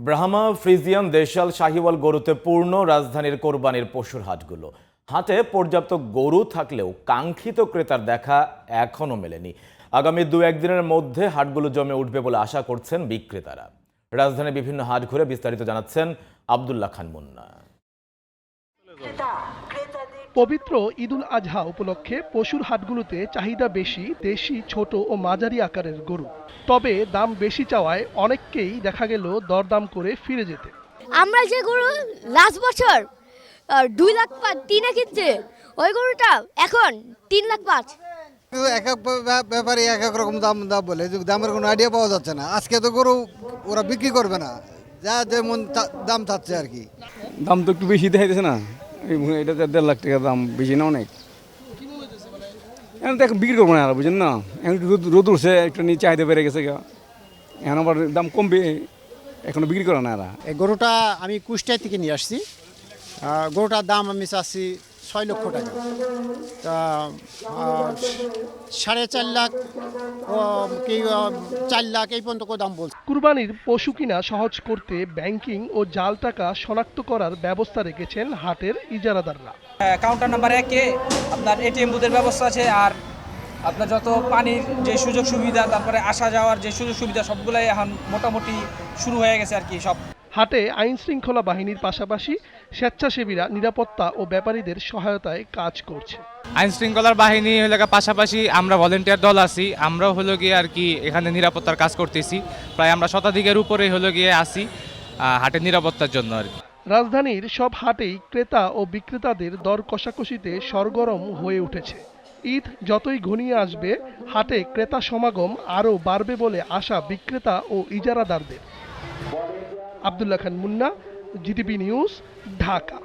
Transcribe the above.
Brahma, Friesian, দেশাল, শাহিওয়াল গরুতে পূর্ণ রাজধানীর কোরবানির পশুর হাটগুলো। হাটে পর্যাপ্ত গরু থাকলেও কাঙ্ক্ষিত ক্রেতার দেখা এখনো মেলেনি। আগামী 2-1 দিনের মধ্যে হাটগুলো জমে উঠবে বলে আশা করছেন বিক্রেতারা। রাজধানীর বিভিন্ন হাট ঘুরে বিস্তারিত জানাচ্ছেন আব্দুল্লাহ খান মুন্না। পবিত্র ঈদুল আজহা উপলক্ষে পশুর হাটগুলোতে চাহিদা বেশি দেশি, ছোট ও মাঝারি আকারের গরু। তবে দাম বেশি চাওয়ায় অনেককেই দেখা গেল দরদাম করে ফিরে যেতে। আমরা যে গরু লাস্ট বছর 2,03,000 কিনছে, ওই গরুটা এখন 3,05,000। এক এক ব্যাপারে এক এক রকম দাম বলে, দামের কোনো আইডিয়া পাওয়া যাচ্ছে না। আজকে তো গরু ওরা বিক্রি করবে না, যা যেমন দাম চাচ্ছে আর কি। দাম তো একটু বেশি দেখাইতেছে না, এটা 1.5 লাখ টাকা দাম, বেশি না অনেক। এখন তো এখন বিক্রি করবো না, বুঝেন না, এখন একটু রোদ উঠছে, একটু নিয়ে চাহিদা বেড়ে গেছে, এখন আবার দাম কমবে, এখনো বিক্রি করে না এরা। এই গরুটা আমি কুষ্টিয়া থেকে নিয়ে আসছি। গরুটার দাম আমি চাচ্ছি 6 লক্ষ টাকা। তা 4.5 লাখ ও কি 4 লাখ এই পর্যন্ত দাম বলছে। কুরবানির পশু কিনা সহজ করতে ব্যাংকিং ও জাল টাকা শনাক্ত করার ব্যবস্থা রেখেছেন হাটের ইজারাদাররা। কাউন্টার নাম্বার 1-এ আপনার এটিএম বুথের ব্যবস্থা আছে, আর আপনার যত পানির যে সুযোগ সুবিধা, তারপরে আসা যাওয়ার যে সুযোগ সুবিধা, সবগুলাই এখন মোটামুটি শুরু হয়ে গেছে আর কি। সব হাটে আইন শৃঙ্খলা বাহিনীর পাশাপাশি স্বেচ্ছাসেবীরা নিরাপত্তা ও ব্যাপারীদের সহায়তায় কাজ করছে। আইন শৃঙ্খলার বাহিনী হলো পাশাপাশি আমরা ভলেন্টিয়ার দল আছি, আমরাও হলো গিয়ে আর কি এখানে নিরাপত্তার কাজ করতেছি। প্রায় আমরা শতাধিকের উপরে হলো গিয়ে আসি হাটের নিরাপত্তার জন্য আর কি। রাজধানীর সব হাটেই ক্রেতা ও বিক্রেতাদের দর কষাকষিতে সরগরম হয়ে উঠেছে। ঈদ যতই ঘনিয়ে আসবে, হাটে ক্রেতা সমাগম আরও বাড়বে বলে আশা বিক্রেতা ও ইজারাদারদের। আব্দুল্লাহ খান মুন্না, জিটিভি নিউজ, ঢাকা।